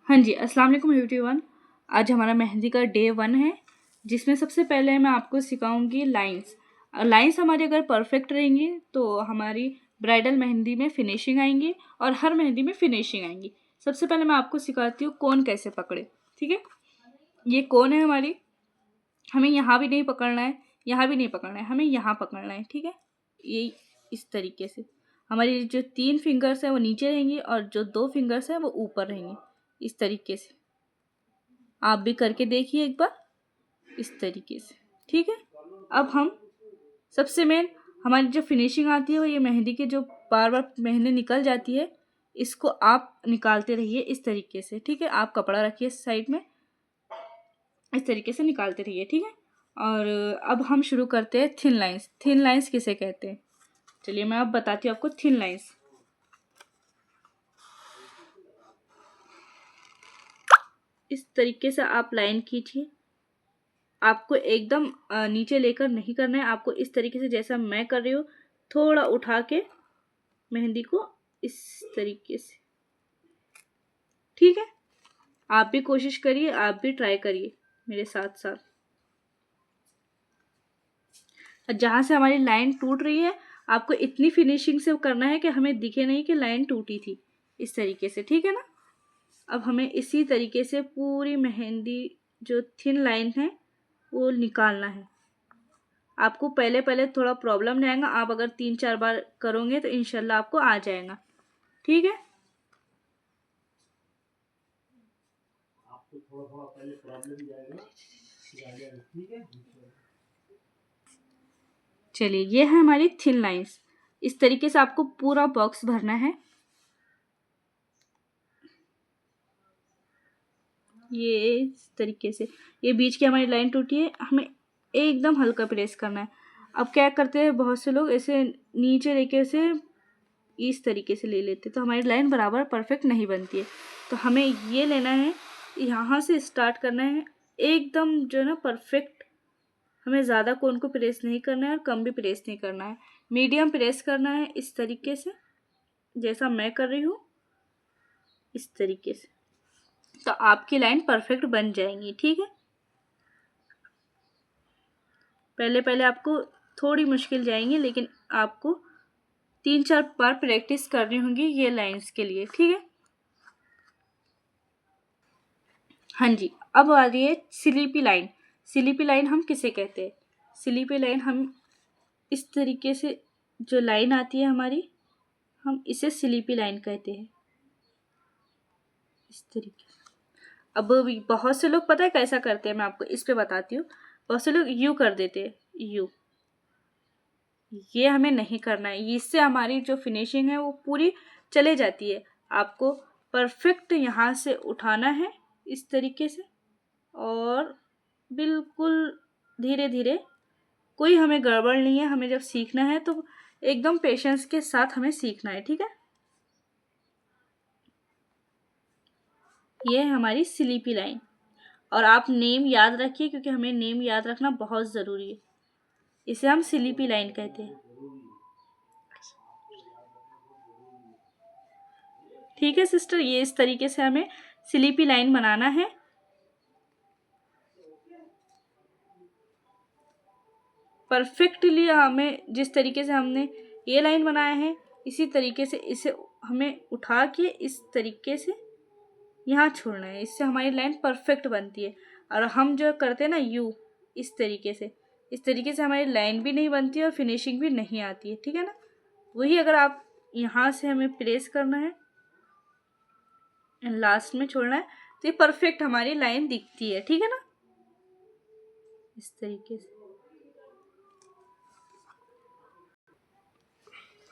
हाँ जी, अस्सलाम वालेकुम एवरीवन। आज हमारा मेहंदी का डे 1 है, जिसमें सबसे पहले मैं आपको सिखाऊंगी लाइंस। लाइंस हमारी अगर परफेक्ट रहेंगी तो हमारी ब्राइडल मेहंदी में फिनिशिंग आएंगी और हर मेहंदी में फिनिशिंग आएंगी। सबसे पहले मैं आपको सिखाती हूँ कोन कैसे पकड़े। ठीक है, ये कोन है हमारी। हमें यहाँ भी नहीं पकड़ना है, यहाँ भी नहीं पकड़ना है, हमें यहाँ पकड़ना है। ठीक है, ये इस तरीके से हमारी जो 3 फिंगर्स हैं वो नीचे रहेंगी और जो 2 फिंगर्स हैं वो ऊपर रहेंगी, इस तरीके से। आप भी करके देखिए एक बार, इस तरीके से। ठीक है, अब हम सबसे मेन हमारी जो फिनिशिंग आती है वो ये मेहंदी के जो बार बार मेहंदी निकल जाती है, इसको आप निकालते रहिए इस तरीके से। ठीक है, आप कपड़ा रखिए साइड में, इस तरीके से निकालते रहिए। ठीक है, और अब हम शुरू करते हैं थिन लाइंस। थिन लाइंस किसे कहते हैं, चलिए मैं अब बताती हूँ आपको थिन लाइंस। इस तरीके से आप लाइन खींचिए। आपको एकदम नीचे लेकर नहीं करना है, आपको इस तरीके से जैसा मैं कर रही हूँ थोड़ा उठा के मेहंदी को इस तरीके से। ठीक है, आप भी कोशिश करिए, आप भी ट्राई करिए मेरे साथ साथ। जहाँ से हमारी लाइन टूट रही है आपको इतनी फिनिशिंग से करना है कि हमें दिखे नहीं कि लाइन टूटी थी, इस तरीके से। ठीक है ना, अब हमें इसी तरीके से पूरी मेहंदी जो थिन लाइन है वो निकालना है। आपको पहले पहले थोड़ा प्रॉब्लम नहीं आएगा, आप अगर 3-4 बार करोगे तो इंशाल्लाह आपको आ जाएगा। ठीक है, आपको थोड़ा थोड़ा पहले प्रॉब्लम जाएगा, ठीक है। चलिए, ये है हमारी थिन लाइंस। इस तरीके से आपको पूरा बॉक्स भरना है। ये इस तरीके से, ये बीच की हमारी लाइन टूटी है, हमें एकदम हल्का प्रेस करना है। अब क्या करते हैं बहुत से लोग, ऐसे नीचे लेके से इस तरीके से ले लेते, तो हमारी लाइन बराबर परफेक्ट नहीं बनती है। तो हमें ये लेना है, यहाँ से स्टार्ट करना है एकदम जो है ना परफेक्ट। हमें ज़्यादा कोन को प्रेस नहीं करना है और कम भी प्रेस नहीं करना है, मीडियम प्रेस करना है इस तरीके से जैसा मैं कर रही हूँ, इस तरीके से। तो आपकी लाइन परफेक्ट बन जाएंगी। ठीक है, पहले पहले आपको थोड़ी मुश्किल जाएंगी, लेकिन आपको 3-4 बार प्रैक्टिस करनी होगी ये लाइंस के लिए। ठीक है, हाँ जी, अब आ रही है स्लीपी लाइन। स्लीपी लाइन हम किसे कहते हैं, स्लीपी लाइन हम इस तरीके से जो लाइन आती है हमारी, हम इसे स्लीपी लाइन कहते हैं, इस तरीके से। अब बहुत से लोग पता है कैसा करते हैं, मैं आपको इस पे बताती हूँ। बहुत से लोग यू कर देते हैं, यू। ये हमें नहीं करना है, इससे हमारी जो फिनिशिंग है वो पूरी चले जाती है। आपको परफेक्ट यहाँ से उठाना है इस तरीके से, और बिल्कुल धीरे धीरे, कोई हमें गड़बड़ नहीं है। हमें जब सीखना है तो एकदम पेशेंस के साथ हमें सीखना है। ठीक है, ये है हमारी स्लीपी लाइन। और आप नेम याद रखिए, क्योंकि हमें नेम याद रखना बहुत ज़रूरी है। इसे हम स्लीपी लाइन कहते हैं। ठीक है सिस्टर, ये इस तरीके से हमें स्लीपी लाइन बनाना है। परफेक्टली हमें जिस तरीके से हमने ये लाइन बनाया है, इसी तरीके से इसे हमें उठा के इस तरीके से यहाँ छोड़ना है, इससे हमारी लाइन परफेक्ट बनती है। और हम जो करते हैं ना यू, इस तरीके से, इस तरीके से हमारी लाइन भी नहीं बनती है और फिनिशिंग भी नहीं आती है। ठीक है ना, वही अगर आप यहाँ से हमें प्रेस करना है, लास्ट में छोड़ना है, तो ये परफेक्ट हमारी लाइन दिखती है। ठीक है ना, इस तरीके से।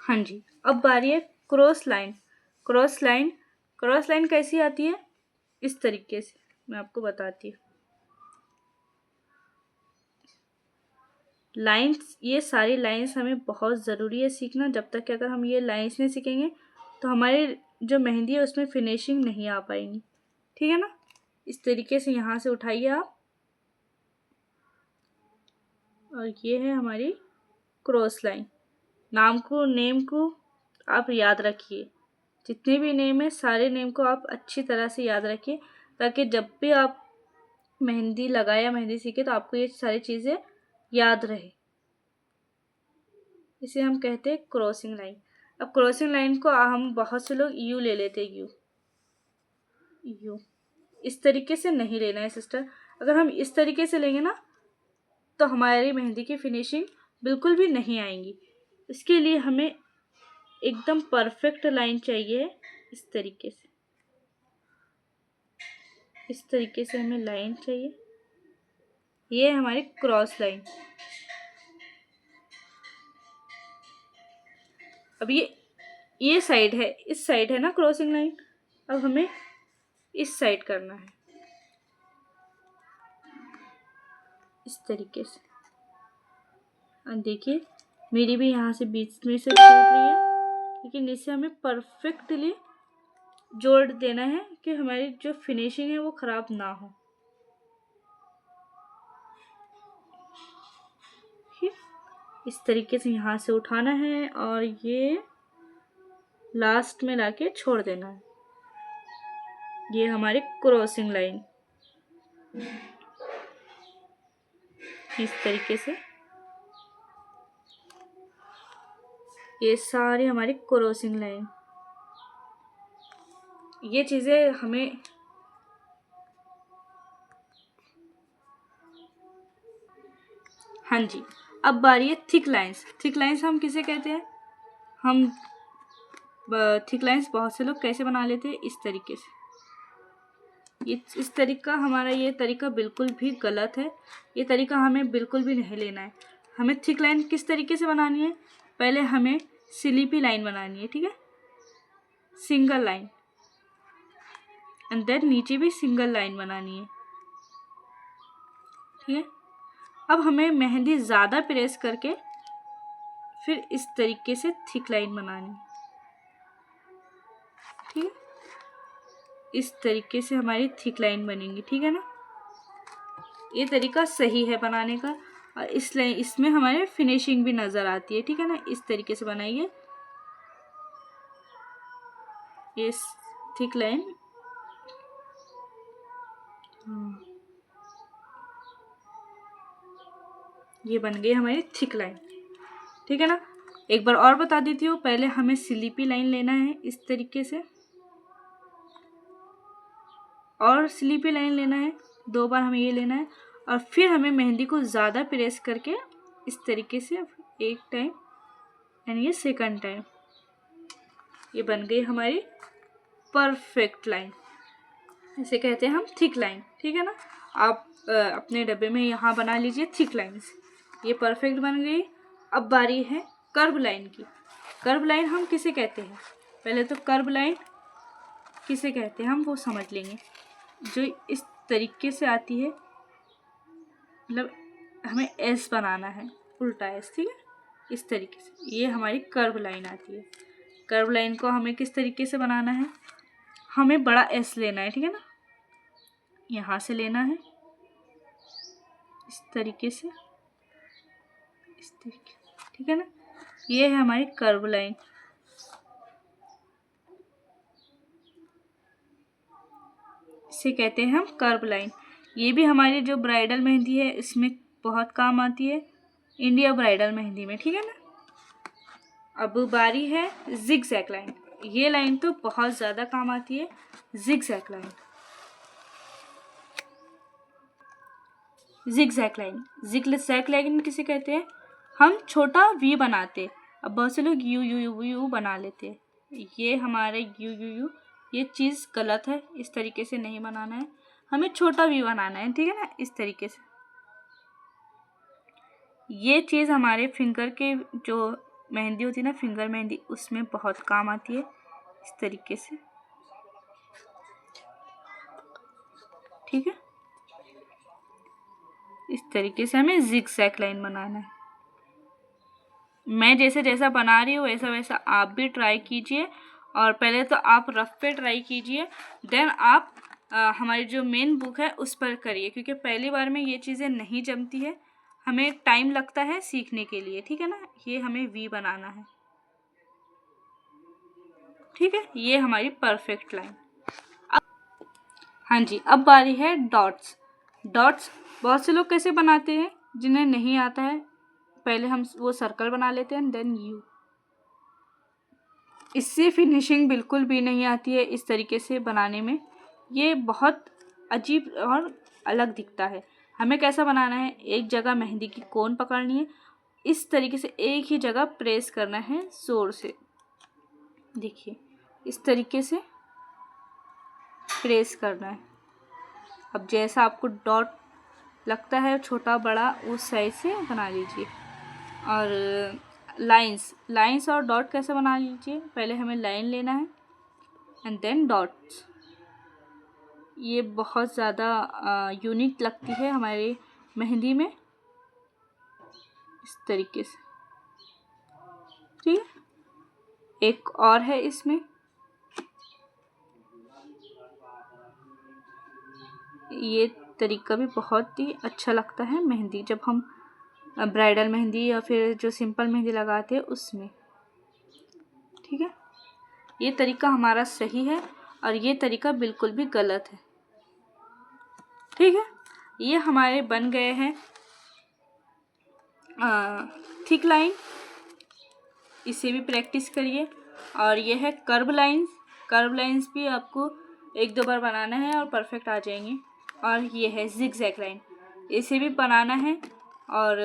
हाँ जी, अब बारी है cross line. Cross line, cross line कैसी आती है, इस तरीके से मैं आपको बताती हूँ। लाइंस, ये सारी लाइंस हमें बहुत ज़रूरी है सीखना। जब तक कि अगर हम ये लाइंस नहीं सीखेंगे तो हमारी जो मेहंदी है उसमें फिनिशिंग नहीं आ पाएंगी। ठीक है ना, इस तरीके से यहाँ से उठाइए आप, और ये है हमारी क्रॉस लाइन। नाम को, नेम को आप याद रखिए। जितने भी नेम है सारे नेम को आप अच्छी तरह से याद रखिए, ताकि जब भी आप मेहंदी लगाए या मेहंदी सीखे तो आपको ये सारी चीज़ें याद रहे। इसे हम कहते हैं क्रॉसिंग लाइन। अब क्रॉसिंग लाइन को हम बहुत से लोग यू ले लेते हैं, यू इस तरीके से नहीं लेना है सिस्टर। अगर हम इस तरीके से लेंगे ना तो हमारी मेहंदी की फिनिशिंग बिल्कुल भी नहीं आएंगी। इसके लिए हमें एकदम परफेक्ट लाइन चाहिए। इस तरीके से हमें लाइन चाहिए। ये है हमारी क्रॉस लाइन। अब ये साइड है, इस साइड है ना क्रॉसिंग लाइन। अब हमें इस साइड करना है, इस तरीके से। अब देखिए मेरी भी यहाँ से बीच में से छूट रही है, लेकिन इसे हमें परफेक्टली जोड़ देना है कि हमारी जो फिनिशिंग है वो खराब ना हो। इस तरीके से यहाँ से उठाना है और ये लास्ट में लाके छोड़ देना है। ये हमारी क्रॉसिंग लाइन। इस तरीके से ये सारी हमारी क्रॉसिंग लाइन। ये चीज़ें हमें हाँ जी। अब बारी है थिक लाइंस। थिक लाइंस हम किसे कहते हैं? हम थिक लाइंस बहुत से लोग कैसे बना लेते हैं, इस तरीके से। इस तरीका हमारा ये तरीका बिल्कुल भी गलत है। ये तरीका हमें बिल्कुल भी नहीं लेना है। हमें थिक लाइन किस तरीके से बनानी है? पहले हमें स्लीपी लाइन बनानी है, ठीक है, सिंगल लाइन, एंड देन नीचे भी सिंगल लाइन बनानी है, ठीक है। अब हमें मेहंदी ज़्यादा प्रेस करके फिर इस तरीके से थिक लाइन बनानी है, ठीक है। इस तरीके से हमारी थिक लाइन बनेंगी, ठीक है ना। ये तरीका सही है बनाने का, और इसमें हमारे फिनिशिंग भी नज़र आती है, ठीक है ना। इस तरीके से बनाइए ये थिक लाइन। ये बन गई हमारी थिक लाइन, ठीक है ना। एक बार और बता देती हूँ, पहले हमें स्लीपी लाइन लेना है इस तरीके से, और स्लीपी लाइन लेना है, 2 बार हमें ये लेना है, और फिर हमें मेहंदी को ज़्यादा प्रेस करके इस तरीके से एक टाइम एंड ये सेकंड टाइम। ये बन गई हमारी परफेक्ट लाइन। इसे कहते हैं हम थिक लाइन, ठीक है ना। आप अपने डब्बे में यहाँ बना लीजिए थिक लाइन्स। ये परफेक्ट बन गई। अब बारी है कर्व लाइन की। कर्व लाइन हम किसे कहते हैं? पहले तो कर्व लाइन किसे कहते हैं हम वो समझ लेंगे। जो इस तरीके से आती है, मतलब हमें एस बनाना है, उल्टा एस, ठीक है, इस तरीके से। ये हमारी कर्व लाइन आती है। कर्व लाइन को हमें किस तरीके से बनाना है? हमें बड़ा एस लेना है, ठीक है ना। यहाँ से लेना है इस तरीके से, इस तरीके, ठीक है ना। ये है हमारी कर्व लाइन। इसे कहते हैं हम कर्व लाइन। ये भी हमारी जो ब्राइडल मेहंदी है इसमें बहुत काम आती है, इंडिया ब्राइडल मेहंदी में, ठीक है ना। अब बारी है जिगजैग लाइन। ये लाइन तो बहुत ज़्यादा काम आती है, zigzag line. Zigzag line, zigzag line किसे कहते हैं? हम छोटा वी बनाते। अब बहुत से लोग यू यू यू यू बना लेते हैं। ये हमारे यू यू यू, ये चीज़ गलत है। इस तरीके से नहीं बनाना है, हमें छोटा वी बनाना है, ठीक है ना, इस तरीके से। ये चीज़ हमारे फिंगर के जो मेहंदी होती है ना, फिंगर मेहंदी, उसमें बहुत काम आती है, इस तरीके से, ठीक है। इस तरीके से हमें जिगजैग लाइन बनाना है। मैं जैसे जैसा बना रही हूँ वैसा वैसा आप भी ट्राई कीजिए, और पहले तो आप रफ पे ट्राई कीजिए, देन आप हमारी जो मेन बुक है उस पर करिए, क्योंकि पहली बार में ये चीज़ें नहीं जमती है, हमें टाइम लगता है सीखने के लिए, ठीक है ना। ये हमें वी बनाना है, ठीक है, ये हमारी परफेक्ट लाइन। हाँ जी, अब बारी है डॉट्स। डॉट्स बहुत से लोग कैसे बनाते हैं, जिन्हें नहीं आता है, पहले हम वो सर्कल बना लेते हैं देन यू। इससे फिनिशिंग बिल्कुल भी नहीं आती है इस तरीके से बनाने में, ये बहुत अजीब और अलग दिखता है। हमें कैसा बनाना है, एक जगह मेहंदी की कोन पकड़नी है, इस तरीके से एक ही जगह प्रेस करना है जोर से। देखिए इस तरीके से प्रेस करना है। अब जैसा आपको डॉट लगता है छोटा बड़ा, उस साइज से बना लीजिए। और लाइंस और डॉट कैसे बना लीजिए, पहले हमें लाइन लेना है एंड देन डॉट्स। ये बहुत ज़्यादा यूनिक लगती है हमारी मेहंदी में, इस तरीके से। ठीक है, एक और है इसमें, ये तरीका भी बहुत ही अच्छा लगता है मेहंदी, जब हम ब्राइडल मेहंदी या फिर जो सिंपल मेहंदी लगाते हैं उसमें। ठीक है, ये तरीका हमारा सही है और ये तरीका बिल्कुल भी गलत है। ठीक है, ये हमारे बन गए हैं थिक लाइन। इसे भी प्रैक्टिस करिए। और ये है कर्व लाइंस। कर्व लाइंस भी आपको एक दो बार बनाना है और परफेक्ट आ जाएंगे। और ये है जिगजैग लाइन, इसे भी बनाना है और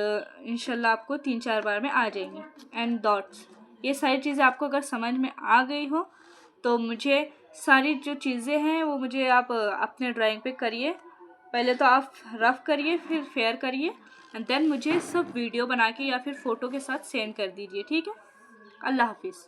इंशाल्लाह आपको 3-4 बार में आ जाएंगे। एंड डॉट्स, ये सारी चीज़ें आपको अगर समझ में आ गई हो तो मुझे सारी जो चीज़ें हैं वो मुझे आप अपने ड्राइंग पे करिए। पहले तो आप रफ करिए, फिर फेयर करिए एंड देन मुझे सब वीडियो बना के या फिर फ़ोटो के साथ सेंड कर दीजिए। ठीक है, अल्लाह हाफिज़।